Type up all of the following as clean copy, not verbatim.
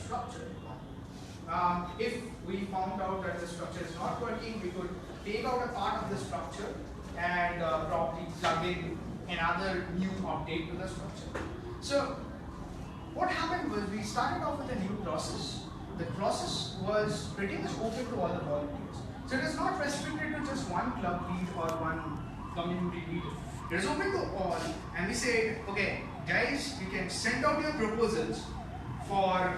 structure. If we found out that the structure is not working, we could take out a part of the structure and probably plug in another new update to the structure. So what happened was we started off with a new process. The process was pretty much open to all the volunteers. So it is not restricted to just one club lead or one community lead. It is open to all, and we said, okay, guys, you can send out your proposals for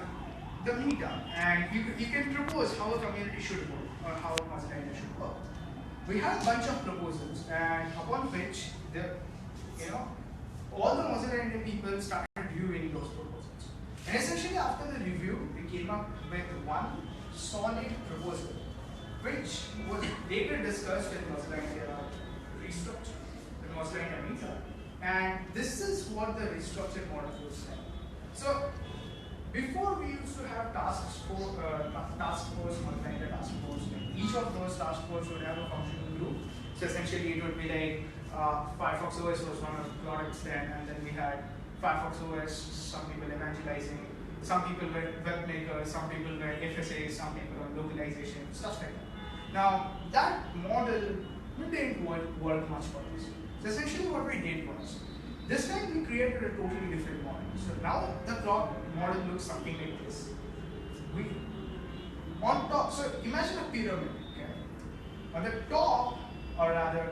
the meetup, and you can propose how a community should work or how Mozilla should work. We had a bunch of proposals, and upon which all the Mozilla India people started reviewing those proposals. And essentially, after the review, we came up with one solid proposal, which was later discussed in Mozilla India Restructure, the Mozilla India meetup. And this is what the restructure model looks like. So before we used to have task force, Mozilla India task force. Each of those task force would have a functional group. So essentially, it would be like Firefox OS was one of the products then, and then we had Firefox OS, some people evangelizing, some people were web makers, some people were FSAs, some people on localization, stuff like that. Now, that model didn't work much for us. So essentially what we did was, this time we created a totally different model. So now the model looks something like this. On top, so imagine a pyramid, okay? On the top, or rather,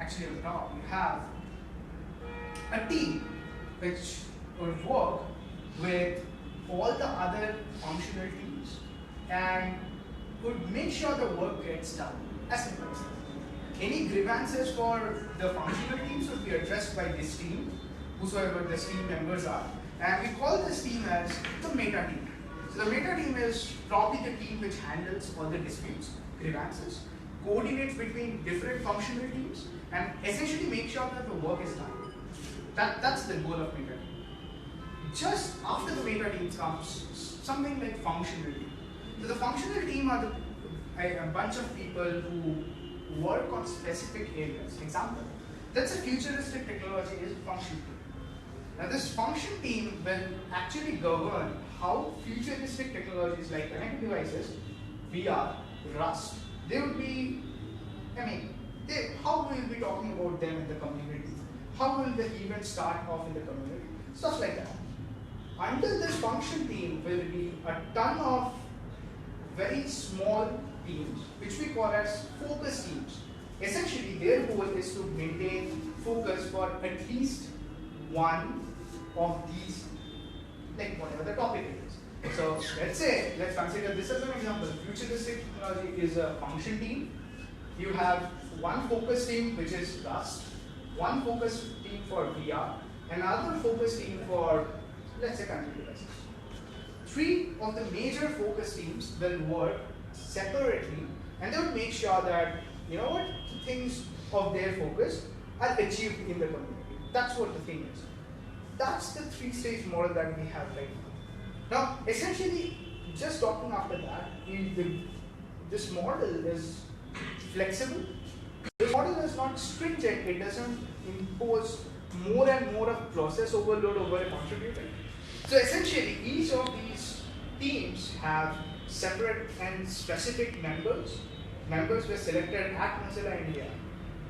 actually on the top, you have a team which would work with all the other functional teams and would make sure the work gets done. As simple as that. Any grievances for the functional teams would be addressed by this team, whosoever the team members are, and we call this team as the meta team. So the meta team is probably the team which handles all the disputes, grievances, coordinates between different functional teams, and essentially make sure that the work is done. That's the goal of meta team. Just after the meta team comes something like functional team. So the functional team are a bunch of people who work on specific areas. Example, that's a futuristic technology is function team. Now this function team will actually govern how futuristic technologies like connected devices, VR, Rust, they would be, how will we be talking about them in the community? How will the event start off in the community? Stuff like that. Under this function team will be a ton of very small teams, which we call as focus teams. Essentially, their goal is to maintain focus for at least one of these, like whatever the topic is. So let's consider this as an example. Futuristic technology is a function team. You have one focus team which is Rust, one focus team for VR, another focus team for, let's say, connected devices. Three of the major focus teams will work separately, and they will make sure that things of their focus are achieved in the community. That's what the thing is. That's the three-stage model that we have right now. Now, essentially, just talking after that, this model is flexible. This model is not stringent. It doesn't impose more and more of process overload over a contributor. So essentially, each of these teams have separate and specific members. Members were selected at Mozilla India.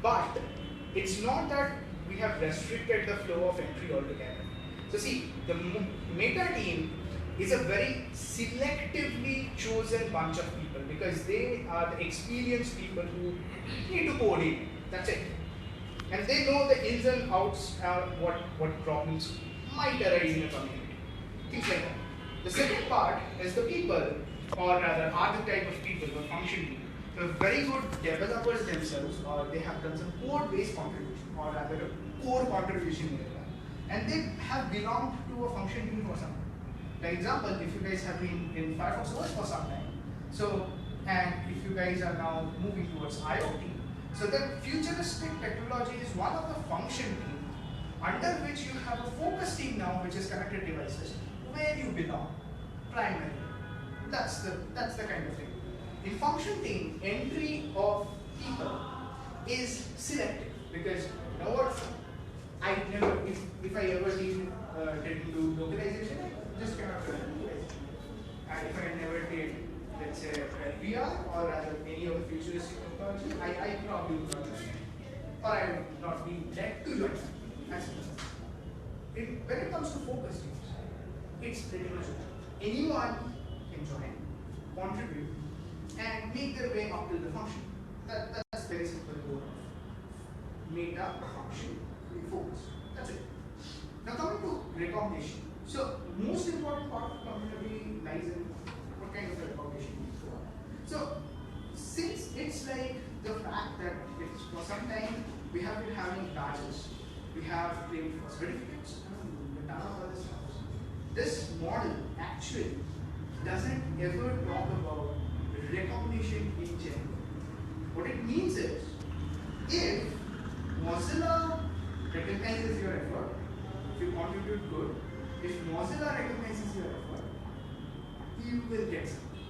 But it's not that we have restricted the flow of entry altogether. So see, the meta team is a very selectively chosen bunch of people because they are the experienced people who need to coordinate. That's it. And they know the ins and outs, what problems might arise in a community. Things like that. The second part is the people, or rather archetype of people who are functioning. So very good developers themselves, or they have done some code-based contribution, or rather a core contribution area. And they have belonged to a function team for some time. For example, if you guys have been in Firefox OS for some time, and if you guys are now moving towards IoT, so the futuristic technology is one of the function team under which you have a focus team now, which is connected devices, where you belong primarily. That's the kind of thing. In function team, entry of people is selective because you know what? If I ever did do localization, I just cannot do localization. probably would not join, or I would not be led to join. As simple as that. When it comes to focus teams, it's pretty much anyone can join, contribute, and make their way up to the function. That's very simple goal of meta function focus. That's it. Now coming to recognition. So most important part of community lies in what kind of recognition we provide. So since it's like the fact that it's for some time we have been having badges, we have been for certificates, we've done all this stuff. This model actually doesn't ever talk about recognition in general. What it means is, if Mozilla recognizes your effort, if you contribute good, if Mozilla recognizes your effort, you will get something.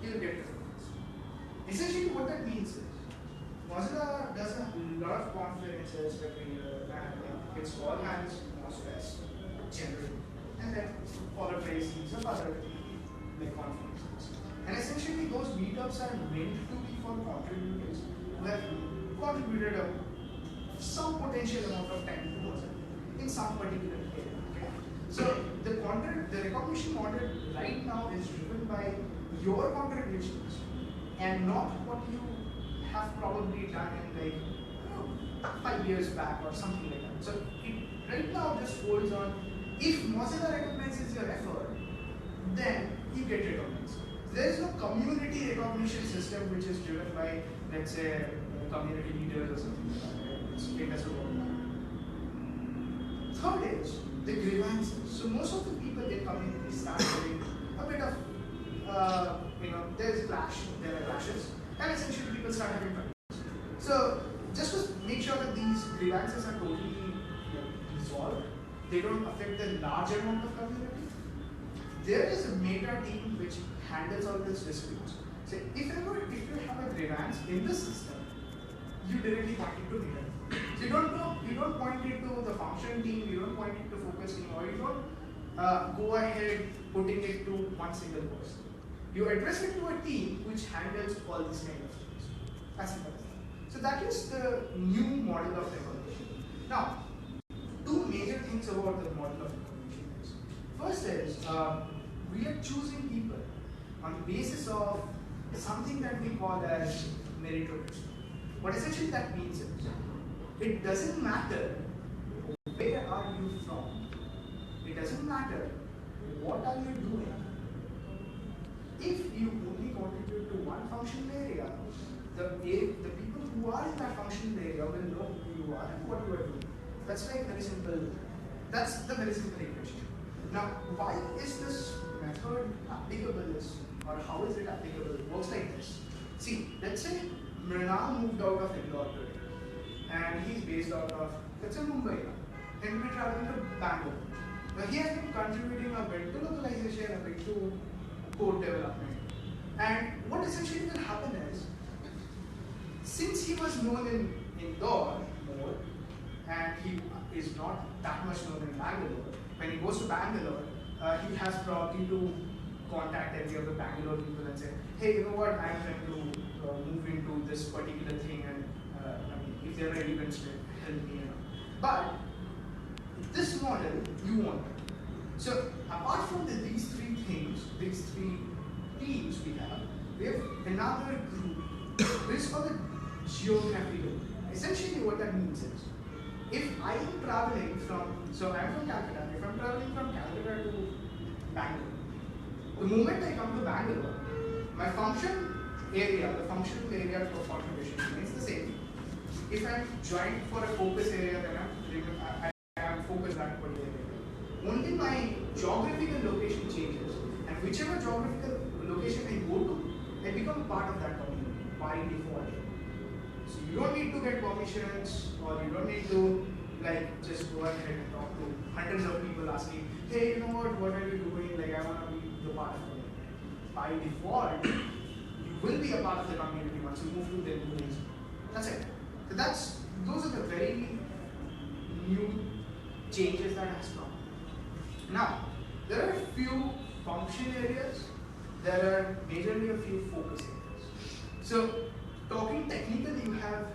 You will get recognition. Essentially, what that means is, Mozilla does a lot of conferences every year, and it's all hands on stress, generally, and then followed by a series of other like conferences. And essentially, those meetups are meant to be for contributors who have contributed some potential amount of time to Mozilla in some particular area. Okay? So the recognition model right now is driven by your contributions and not what you have probably done in like 5 years back or something like that. So it right now just folds on, if Mozilla recognizes your effort, then you get recognized. There is no community recognition system which is driven by, let's say, community leaders or something like that. Right? It doesn't work. Third is the grievances. So most of the people in communities start having a bit of, there's clash, there are clashes, and essentially people start having problems. So just to make sure that these grievances are totally resolved, they don't affect the large amount of community, there is a meta team which handles all these disputes. So if you have a grievance in the system, you directly point it to meta. So you don't point it to the function team, you don't point it to focus team, or you don't go ahead putting it to one single person. You address it to a team which handles all these kind of things. As simple as that. So that is the new model of recognition. Now, two major things about the model of recognition is, first is we are choosing people on the basis of something that we call as meritocracy. What essentially that means is, it doesn't matter where are you from, it doesn't matter what are you doing. If you only contribute to one functional area, the people who are in that functional area will know who you are and what you are doing. That's like very simple. That's the very simple equation. Now, why is this method applicable, or how is it applicable? It works like this. See, let's say Mrinal moved out of Indore today, and he's based out of, let's say, Mumbai, and we're traveling to Bangalore. Now, he has been contributing a bit to localization, a bit to code development. And what essentially will happen is, since he was known in Indore more, and he is not that much known in Bangalore, when he goes to Bangalore, he has probably to contact every of the Bangalore people and say, hey, you know what, I'm trying to move into this particular thing, and if there are events, help me. But this model, you want it. So apart from these three things, these three teams we have another group which is called the geographical. Essentially what that means is, if I am traveling so I'm from Calcutta, if I'm traveling from Calcutta to Bangalore, the moment I come to Bangalore, my function area, the functional area for contribution remains the same. If I'm joined for a focus area, then I am focused on that particular area. Only my geographical location changes, and whichever geographical location I go to, I become part of that community by default. So you don't need to get permissions, or you don't need to just go ahead and talk to hundreds of people asking, hey, you know what are you doing? I want to be the part of the community. By default, you will be a part of the community once you move to the new. That's it. So those are the very new changes that has come. Now, there are a few function areas, there are majorly a few focus areas. So, talking technically, you have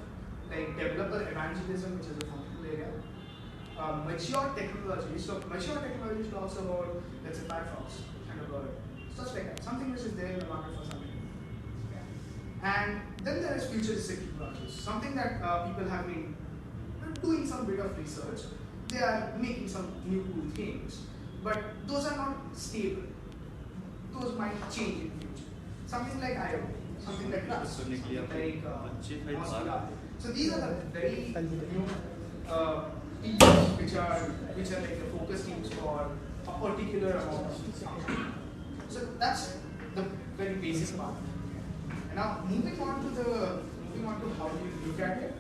like developer evangelism, which is a functional area. Mature technology. So mature technology talks about, let's say, Firefox, Thunderbird, stuff like that. Something which is there in the market for something. And then there is futuristic technologies, something that people have been doing some bit of research. They are making some new cool things, but those are not stable. Those might change in future. Something like IoT, something like Rust, something like Mozilla. So these are the very new teams which are like the focus teams for a particular amount of function. So that's the very basic part. And now moving on to how you look at it,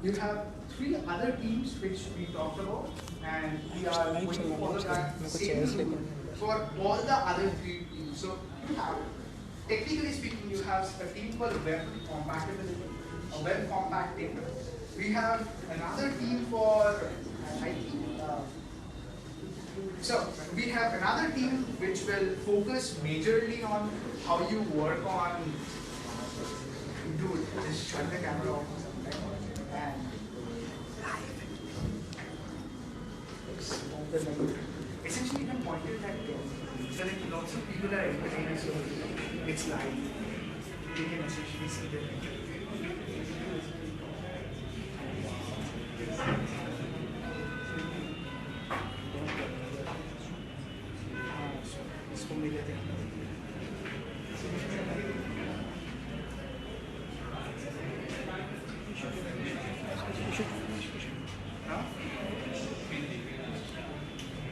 you have three other teams which we talked about, and we are going to follow that same rule for all the other three teams. So you have, technically speaking, you have a team called web compatibility, a web compacting. We have another team for IT. So we have another team which will focus majorly on how you work on. Dude, just shut the camera off or something. And essentially, you can point it at so like lots of people are entertained, so it's live. You can essentially see them.